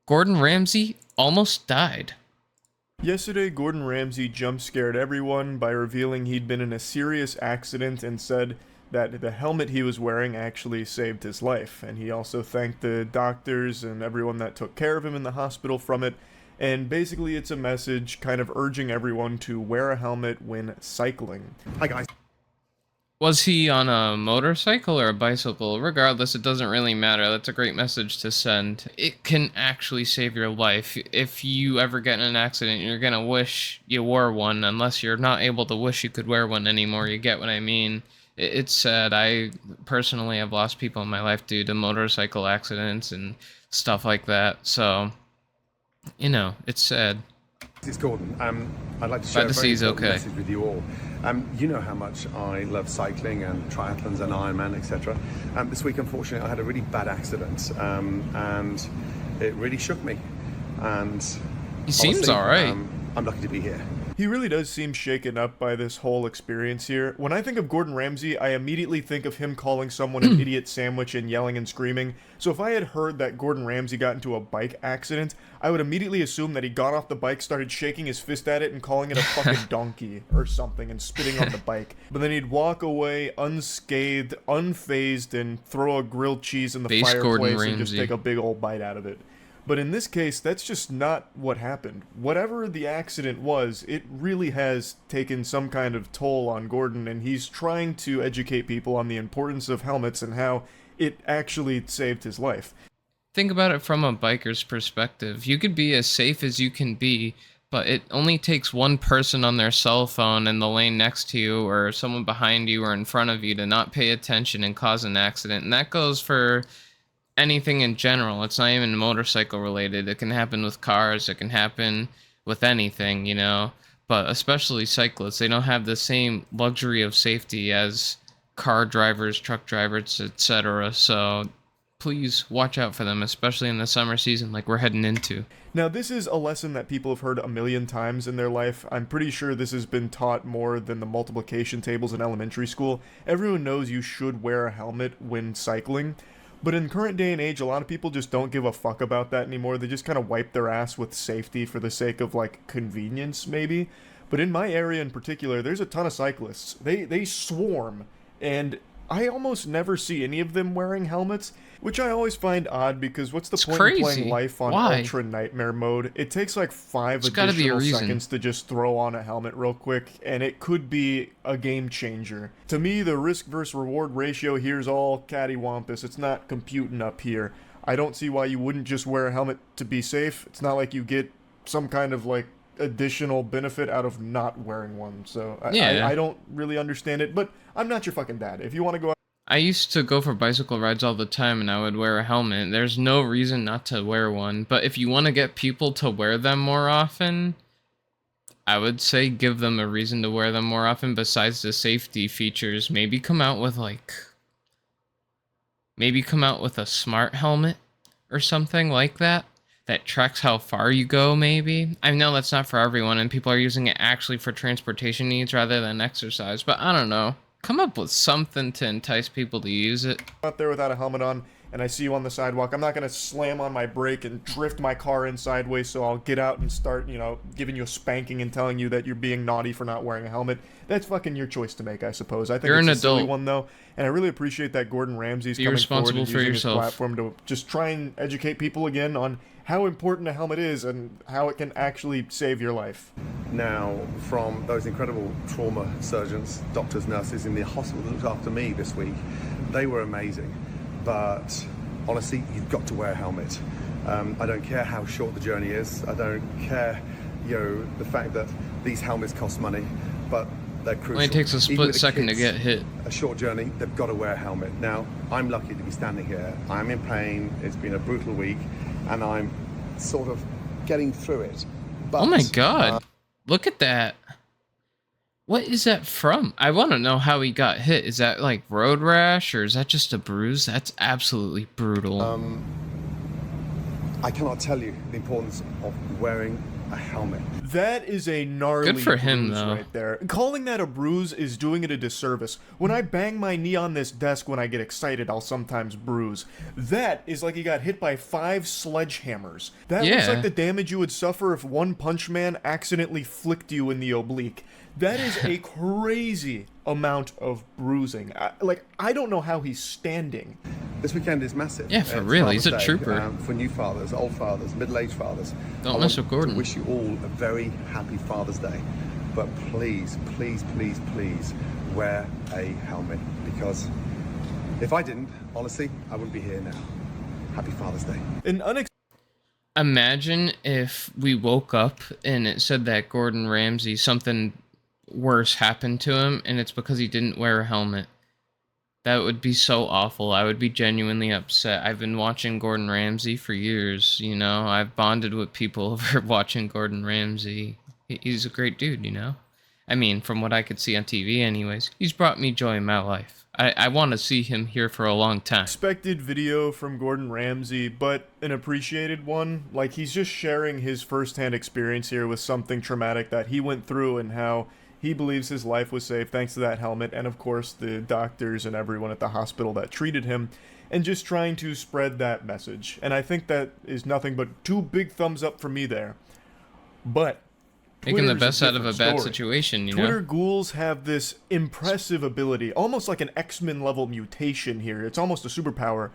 Gordon Ramsay almost died. Yesterday, Gordon Ramsay jump scared everyone by revealing he'd been in a serious accident and said that the helmet he was wearing actually saved his life. And he also thanked the doctors and everyone that took care of him in the hospital from it. And basically, it's a message kind of urging everyone to wear a helmet when cycling. Hi guys. Was he on a motorcycle or a bicycle? Regardless, it doesn't really matter. That's a great message to send. It can actually save your life. If you ever get in an accident, you're gonna wish you wore one, unless you're not able to wish you could wear one anymore. You get what I mean? It's sad. I personally have lost people in my life due to motorcycle accidents and stuff like that. So, you know, it's sad. It's Gordon. I'd like to share a very important message with you all. You know how much I love cycling and triathlons and Ironman, etc. This week, unfortunately, I had a really bad accident, and it really shook me. And he seems all right. I'm lucky to be here. He really does seem shaken up by this whole experience here. When I think of Gordon Ramsay, I immediately think of him calling someone an idiot sandwich and yelling and screaming. So if I had heard that Gordon Ramsay got into a bike accident, I would immediately assume that he got off the bike, started shaking his fist at it and calling it a fucking donkey or something and spitting on the bike. But then he'd walk away unscathed, unfazed, and throw a grilled cheese in the fireplace and just take a big old bite out of it. But in this case, that's just not what happened. Whatever the accident was, it really has taken some kind of toll on Gordon, and he's trying to educate people on the importance of helmets and how it actually saved his life. Think about it from a biker's perspective. You could be as safe as you can be, but it only takes one person on their cell phone in the lane next to you or someone behind you or in front of you to not pay attention and cause an accident. And that goes for anything in general. It's not even motorcycle related. It can happen with cars. It can happen with anything, you know. But especially cyclists, they don't have the same luxury of safety as car drivers, truck drivers, etc. So please watch out for them, especially in the summer season like we're heading into. Now, this is a lesson that people have heard a million times in their life. I'm pretty sure this has been taught more than the multiplication tables in elementary school. Everyone knows you should wear a helmet when cycling. But in current day and age, a lot of people just don't give a fuck about that anymore. They just kind of wipe their ass with safety for the sake of, like, convenience, maybe. But in my area in particular, there's a ton of cyclists. They swarm, and I almost never see any of them wearing helmets, which I always find odd because what's the point of playing life on Ultra Nightmare mode? It takes like 5 additional seconds to just throw on a helmet real quick, and it could be a game changer. To me, the risk versus reward ratio here is all cattywampus. It's not computing up here. I don't see why you wouldn't just wear a helmet to be safe. It's not like you get some kind of like additional benefit out of not wearing one. So I don't really understand it, but I'm not your fucking dad. If you want to go out, I used to go for bicycle rides all the time and I would wear a helmet. There's no reason not to wear one, but if you want to get people to wear them more often, I would say give them a reason to wear them more often besides the safety features. Maybe come out with a smart helmet or something like that tracks how far you go, maybe. I know that's not for everyone and people are using it actually for transportation needs rather than exercise, but I don't know. Come up with something to entice people to use it. Out there without a helmet on and I see you on the sidewalk, I'm not going to slam on my brake and drift my car in sideways, so I'll get out and start, you know, giving you a spanking and telling you that you're being naughty for not wearing a helmet. That's fucking your choice to make, I suppose. I think it's a silly one, though, and I really appreciate that Gordon Ramsay's coming forward and using his platform to just try and educate people again on how important a helmet is and how it can actually save your life. Now, from those incredible trauma surgeons, doctors, nurses in the hospital that looked after me this week, they were amazing. But honestly, you've got to wear a helmet. I don't care how short the journey is. I don't care, you know, the fact that these helmets cost money, but they're crucial. It only takes a split second to get hit. A short journey, they've got to wear a helmet. Now, I'm lucky to be standing here. I'm in pain. It's been a brutal week, and I'm sort of getting through it. But, oh my god, look at that. What is that from? I want to know how he got hit. Is that like road rash or is that just a bruise? That's absolutely brutal. I cannot tell you the importance of wearing a helmet. That is a gnarly Good for him, bruise though. right there. Calling that a bruise is doing it a disservice. When I bang my knee on this desk when I get excited, I'll sometimes bruise. That is like you got hit by 5 sledgehammers. That looks Yeah. like the damage you would suffer if One Punch Man accidentally flicked you in the oblique. That is a crazy amount of bruising. I don't know how he's standing. This weekend is massive. Yeah, for It's real, he's a Father's Day, trooper. for new fathers, old fathers, middle-aged fathers. Don't I mess want with Gordon. to wish you all a very happy Father's Day. But please, please, please, please wear a helmet, because if I didn't, honestly, I wouldn't be here now. Happy Father's Day. An Imagine if we woke up and it said that Gordon Ramsay, something worse happened to him, and it's because he didn't wear a helmet. That would be so awful. I would be genuinely upset. I've been watching Gordon Ramsay for years, you know. I've bonded with people over watching Gordon Ramsay. He's a great dude, you know. I mean, from what I could see on TV anyways. He's brought me joy in my life. I want to see him here for a long time. expected video from Gordon Ramsay, but an appreciated one. Like, he's just sharing his firsthand experience here with something traumatic that he went through and how he believes his life was saved thanks to that helmet, and of course the doctors and everyone at the hospital that treated him, and just trying to spread that message. And I think that is nothing but 2 big thumbs up for me there. But Making the Twitter's best out of a different bad story. situation, you Twitter know? ghouls have this impressive ability, almost like an X-Men level mutation here. It's almost a superpower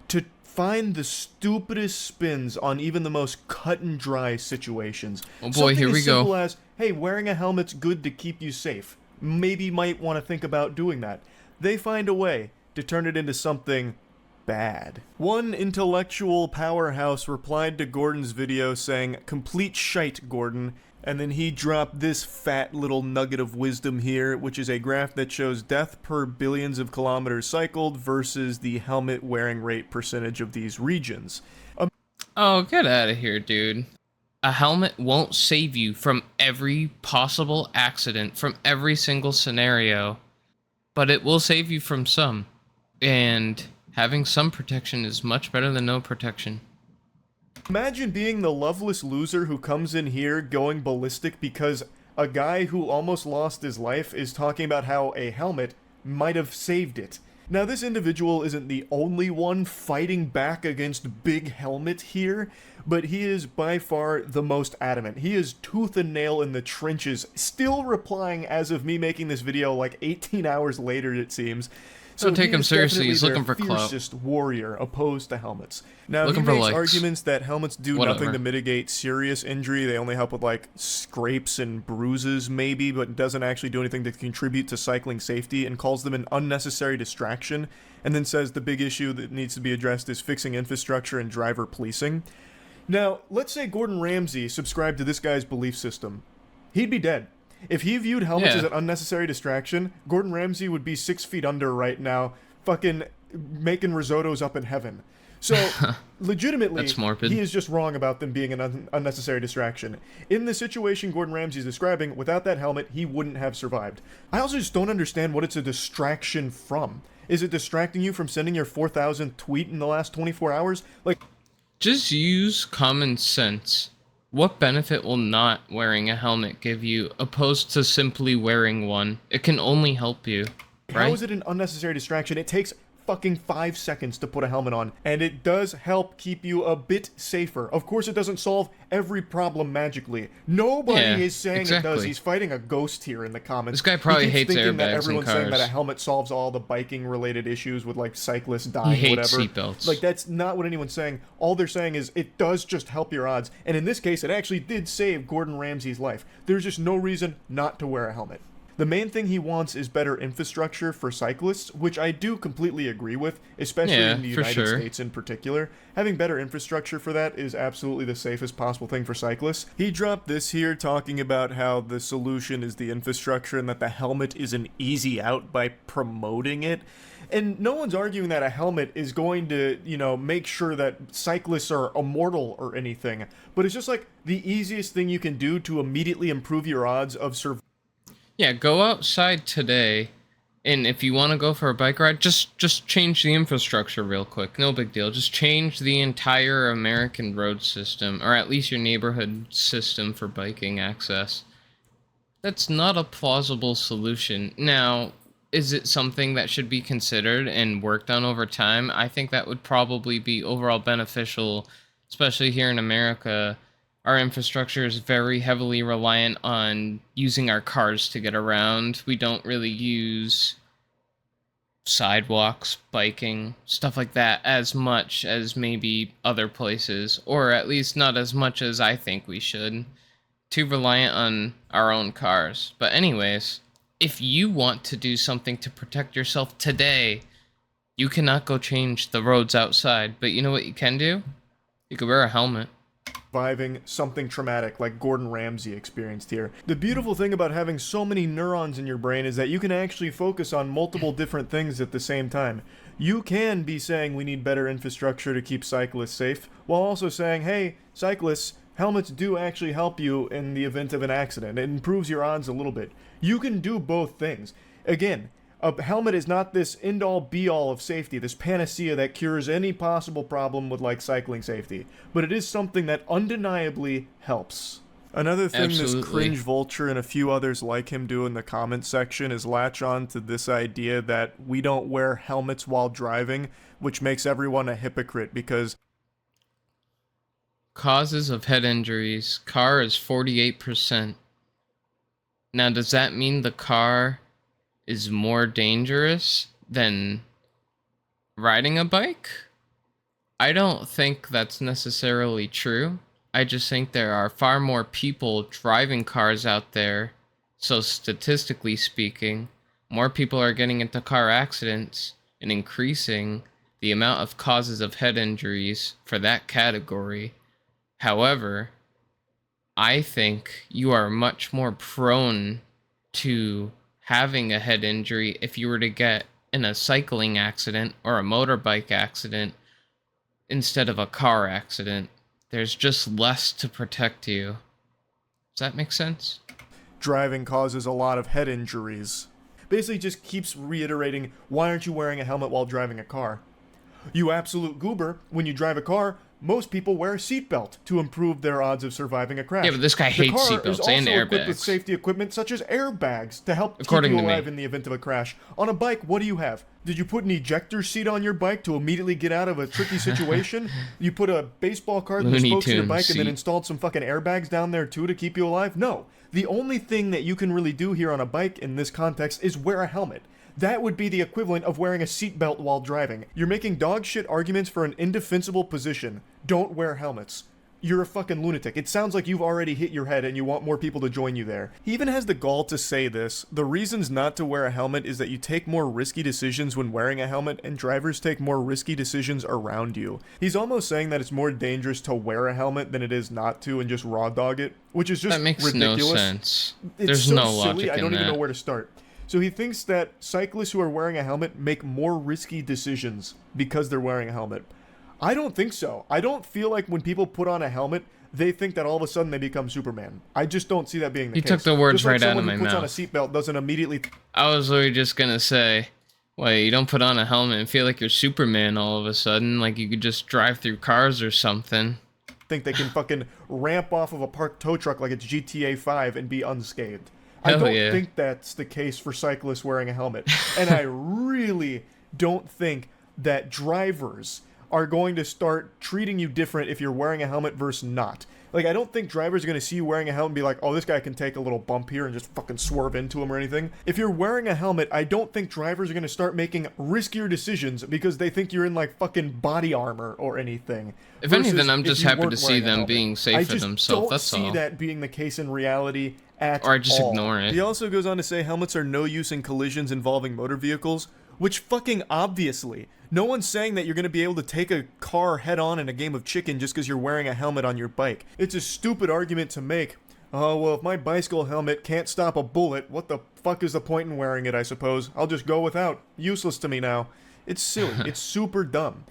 to find the stupidest spins on even the most cut and dry situations. Oh boy, Something here as we go. simple as, hey, wearing a helmet's good to keep you safe. Maybe you might want to think about doing that. They find a way to turn it into something bad. One intellectual powerhouse replied to Gordon's video saying, "Complete shite, Gordon." And then he dropped this fat little nugget of wisdom here, which is a graph that shows death per billions of kilometers cycled versus the helmet wearing rate percentage of these regions. Oh, get out of here, dude. A helmet won't save you from every possible accident, from every single scenario, but it will save you from some. And having some protection is much better than no protection. Imagine being the loveless loser who comes in here going ballistic because a guy who almost lost his life is talking about how a helmet might have saved it. Now, this individual isn't the only one fighting back against Big Helmet here, but he is by far the most adamant. He is tooth and nail in the trenches, still replying as of me making this video like 18 hours later, it seems. Don't take he him is seriously, definitely he's their looking for clout. fiercest warrior opposed to helmets. Now, Looking he for makes likes. arguments that helmets do Whatever. nothing to mitigate serious injury. They only help with like scrapes and bruises maybe, but doesn't actually do anything to contribute to cycling safety, and calls them an unnecessary distraction, and then says the big issue that needs to be addressed is fixing infrastructure and driver policing. Now, let's say Gordon Ramsay subscribed to this guy's belief system. He'd be dead. If he viewed helmets Yeah. as an unnecessary distraction, Gordon Ramsay would be 6 feet under right now, fucking making risottos up in heaven. So, legitimately, That's morbid. he is just wrong about them being an unnecessary distraction. In the situation Gordon Ramsay is describing, without that helmet, he wouldn't have survived. I also just don't understand what it's a distraction from. Is it distracting you from sending your 4,000th tweet in the last 24 hours? Like, Just use common sense. What benefit will not wearing a helmet give you, opposed to simply wearing one? It can only help you, how right? is it an unnecessary distraction? It takes fucking 5 seconds to put a helmet on, and it does help keep you a bit safer. Of course, it doesn't solve every problem magically. Nobody Yeah, is saying it does. exactly. He's fighting a ghost here in the comments. This guy probably He keeps hates thinking that airbags in everyone's saying that a cars. helmet solves all the biking-related issues with like cyclists dying, He hates whatever. seatbelts. Like, that's not what anyone's saying. All they're saying is it does just help your odds, and in this case, it actually did save Gordon Ramsay's life. There's just no reason not to wear a helmet. The main thing he wants is better infrastructure for cyclists, which I do completely agree with, especially Yeah, in the for United sure. States in particular. Having better infrastructure for that is absolutely the safest possible thing for cyclists. He dropped this here talking about how the solution is the infrastructure and that the helmet is an easy out by promoting it. And no one's arguing that a helmet is going to, make sure that cyclists are immortal or anything. But it's just like the easiest thing you can do to immediately improve your odds of survival. Yeah, go outside today And if you want to go for a bike ride, just change the infrastructure real quick. No big deal. Just change the entire American road system, or at least your neighborhood system for biking access. That's not a plausible solution. Now, is it something that should be considered and worked on over time? I think that would probably be overall beneficial, especially here in America. Our infrastructure is very heavily reliant on using our cars to get around. We don't really use sidewalks, biking, stuff like that as much as maybe other places, or at least not as much as I think we should. Too reliant on our own cars. But anyways, if you want to do something to protect yourself today, you cannot go change the roads outside. But you know what you can do? You could wear a helmet. Surviving something traumatic like Gordon Ramsay experienced here. The beautiful thing about having so many neurons in your brain is that you can actually focus on multiple different things at the same time. You can be saying we need better infrastructure to keep cyclists safe, while also saying, hey, cyclists, helmets do actually help you in the event of an accident. It improves your odds a little bit. You can do both things. Again, a helmet is not this end-all be-all of safety, this panacea that cures any possible problem with, like, cycling safety. But it is something that undeniably helps. Another thing Absolutely. this cringe vulture and a few others like him do in the comment section is latch on to this idea that we don't wear helmets while driving, which makes everyone a hypocrite because Causes of head injuries. Car is 48%. Now, does that mean the car is more dangerous than riding a bike? I don't think that's necessarily true. I just think there are far more people driving cars out there. So statistically speaking, more people are getting into car accidents and increasing the amount of causes of head injuries for that category. However, I think you are much more prone to having a head injury if you were to get in a cycling accident or a motorbike accident instead of a car accident. There's just less to protect you. Does that make sense? driving causes a lot of head injuries. Basically just keeps reiterating, why aren't you wearing a helmet while driving a car? You absolute goober, when you drive a car, most people wear a seatbelt to improve their odds of surviving a crash. Yeah, but this guy hates seatbelts seatbelts and and airbags. Equipped with airbags. safety equipment such as airbags to help According keep to you alive me. in the event of a crash. On a bike, what do you have? Did you put an ejector seat on your bike to immediately get out of a tricky situation? You put a baseball card in the Looney spokes of your Tunes bike and then seat. installed some fucking airbags down there too to keep you alive? No. The only thing that you can really do here on a bike in this context is wear a helmet. That would be the equivalent of wearing a seatbelt while driving. You're making dog shit arguments for an indefensible position. Don't wear helmets. You're a fucking lunatic. It sounds like you've already hit your head and you want more people to join you there. He even has the gall to say this. The reasons not to wear a helmet is that you take more risky decisions when wearing a helmet and drivers take more risky decisions around you. He's almost saying that it's more dangerous to wear a helmet than it is not to and just raw dog it, which is just That makes ridiculous. no sense. It's There's so no silly, logic I don't in even that. know where to start. So he thinks that cyclists who are wearing a helmet make more risky decisions because they're wearing a helmet. I don't think so. I don't feel like when people put on a helmet, they think that all of a sudden they become Superman. I just don't see that being the You case. took the words Just like right out of someone who my puts on a mouth. seatbelt doesn't immediately I was literally just gonna say, wait, you don't put on a helmet and feel like you're Superman all of a sudden, like you could just drive through cars or something. think they can fucking ramp off of a parked tow truck like it's GTA 5 and be unscathed. I Hell don't yeah. think that's the case for cyclists wearing a helmet. And I really don't think that drivers are going to start treating you different if you're wearing a helmet versus not. Like, I don't think drivers are going to see you wearing a helmet and be like, oh, this guy can take a little bump here and just fucking swerve into him or anything. If you're wearing a helmet, I don't think drivers are going to start making riskier decisions because they think you're in, like, fucking body armor or anything. If Versus anything, I'm if just you happy weren't to see wearing a them helmet. being safe I for just themselves, don't that's see all. that being the case in reality at all. Or I just ignore it. He also goes on to say helmets are no use in collisions involving motor vehicles, which fucking obviously. No one's saying that you're going to be able to take a car head on in a game of chicken just because you're wearing a helmet on your bike. It's a stupid argument to make. Oh, well, if my bicycle helmet can't stop a bullet, what the fuck is the point in wearing it, I suppose? I'll just go without. Useless to me now. It's silly. It's super dumb.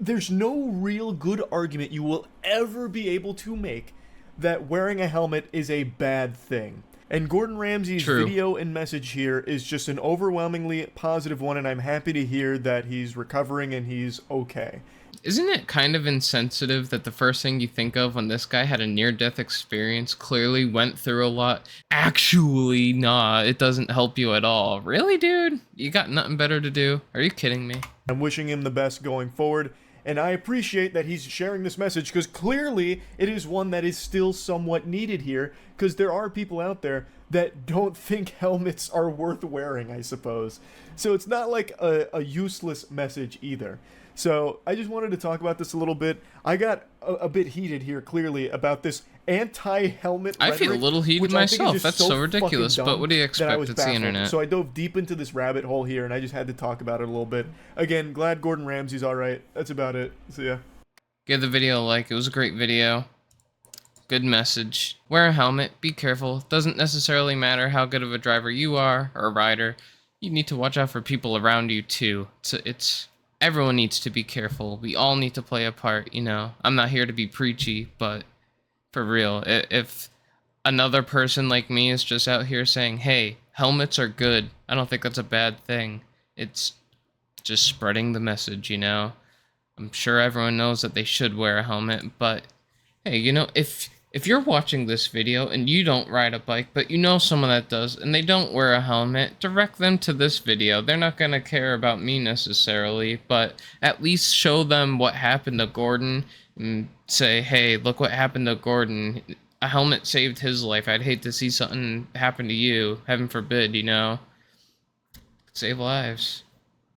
There's no real good argument you will ever be able to make that wearing a helmet is a bad thing. And Gordon Ramsay's True. video and message here is just an overwhelmingly positive one, and I'm happy to hear that he's recovering and he's okay. Isn't it kind of insensitive that the first thing you think of when this guy had a near-death experience, clearly went through a lot, actually, nah, it doesn't help you at all? Really, dude? You got nothing better to do? Are you kidding me? I'm wishing him the best going forward, and I appreciate that he's sharing this message because clearly it is one that is still somewhat needed here because there are people out there that don't think helmets are worth wearing, I suppose. So it's not like a useless message either. So I just wanted to talk about this a little bit. I got a bit heated here, clearly, about this anti-helmet I feel a rhetoric, little heated which I think is myself. just That's so so ridiculous, fucking but dumb what do you that I expect? was It's the baffled. internet. So I dove deep into this rabbit hole here, and I just had to talk about it a little bit. Again, glad Gordon Ramsay's all right. That's about it. So yeah. Give the video a like. It was a great video. Good message. Wear a helmet. Be careful. Doesn't necessarily matter how good of a driver you are or a rider. You need to watch out for people around you too. It's everyone needs to be careful. We all need to play a part, you know. I'm not here to be preachy, but for real, if another person like me is just out here saying, "Hey, helmets are good," I don't think that's a bad thing. It's just spreading the message, you know. I'm sure everyone knows that they should wear a helmet, but hey, you know, if you're watching this video and you don't ride a bike, but you know someone that does, and they don't wear a helmet, direct them to this video. They're not gonna care about me necessarily, but at least show them what happened to Gordon and say, hey, look what happened to Gordon. A helmet saved his life. I'd hate to see something happen to you. Heaven forbid, you know. Save lives.